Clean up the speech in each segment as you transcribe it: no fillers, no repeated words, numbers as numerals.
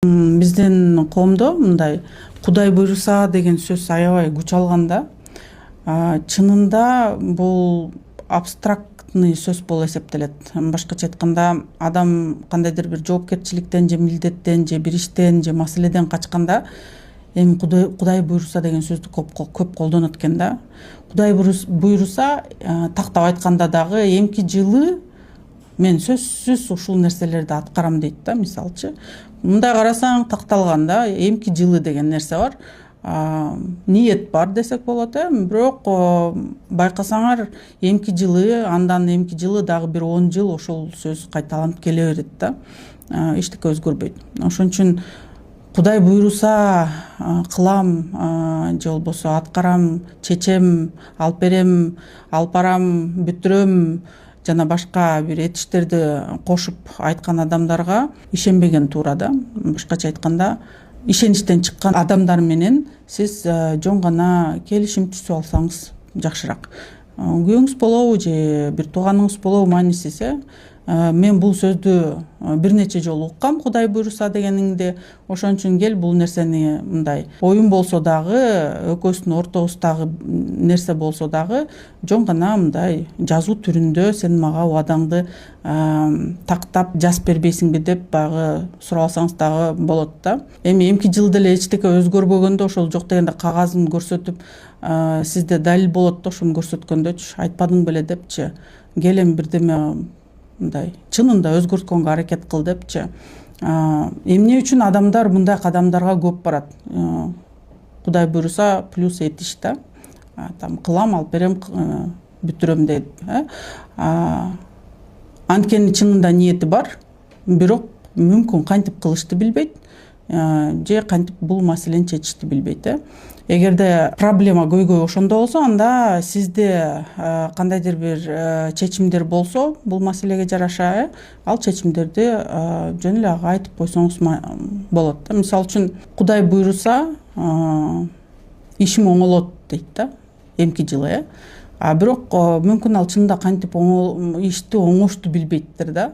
Биздин коомдо мындай Кудай буйруса деген сөз аябай күч алганда. Чынында бул абстрактный сөз болуп эсептелет. Башкача айтканда, адам кандайдыр бир жоопкерчиликтен же милдеттен же бир иштен же маселеден качканда эми Кудай буйруса деген сөздү көп колдонот экен да. Кудай буйруса тактап айтканда дагы эмки жылы мен сөзсүз ушул нерселерди аткарам дейт да. Мисалчы, мындай карасаң такталганда эмки жылы деген нерсе бар. Ниет бар десек болот, бирок байкасаңар эмки жылы, андан эмки жылы дагы бир 10 жыл ошол сөз кайталанып келе берет да. Эчтеке өзгөрбөйт. Ошон үчүн Кудай буйруса кылам же болбосо аткарам, чечем, алып берем, алып барам, бүтүрөм жана башка бир этиштерди кошуп айткан адамдарга ишенбеген туура да. Башкача айтканда, ишеничтен чыккан адамдар менен сиз жөн гана келишим түзүп алсаңыз жакшыраак. Күйөөңүз болобу же бир тууганыңыз болобу маанисиз. Мен бул сөздү бир нече жолу уккам, Кудай буйруса дегениңди. Ошон үчүн кел бул нерсени мындай оюм болсо дагы, экөөбүздүн ортобуздагы нерсе болсо дагы жөн гана мындай жазуу түрүндө сен мага убадаңды тактап жазып бербейсиңби деп баягы сурабасаңыз дагы болот да. Эми эмки жыл деле эчтеке өзгөрбөгөндө, ошол жок дегенде кагазын көрсөтүп, сизде далил болот да, ошону көрсөткөндөчү, айтпадың беле депчи, кел эми бирдеме мындай чынында өзгөрткөнгө аракет кыл депчи. Эмне үчүн адамдар мындай кадамдарга көп барат? Кудай буйруса плюс этиш да. Там кылам, алып берем, бүтүрөм дейт. Анткени чынында ниети бар, бирок мүмкүн кантип кылышты билбейт же кантип бул маселени чечишти билбейт. Эгерде проблема көйгөй ошондо болсо, анда сизде кандайдыр бир чечимдер болсо, бул маселеге жараша, ал чечимдерди жөн эле ага айтып койсоңуз болот да. Мисалы үчүн, Кудай буйруса ишим оңолот дейт да, эмки жылы. Бирок мүмкүн ал чынында кантип ишти оңошту билбейттир да.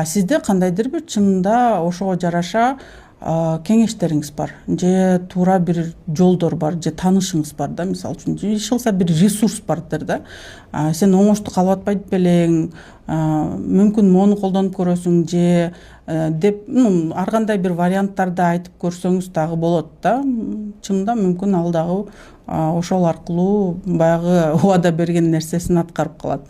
Сизде кандайдыр бир чынында ошого жараша кеңештериңиз бар, же туура бир жолдор бар, же таанышыңыз бар да. Мисалы үчүн, эч кылса бир ресурс бардыр да. Сен оңошту калып атпайт белең, мүмкүн мону колдонуп көрөсүң же деп, ар кандай бир варианттарды айтып көрсөңүз дагы болот да. Чынында мүмкүн ал дагы ошол аркылуу баягы убада берген нерсесин аткарып калат.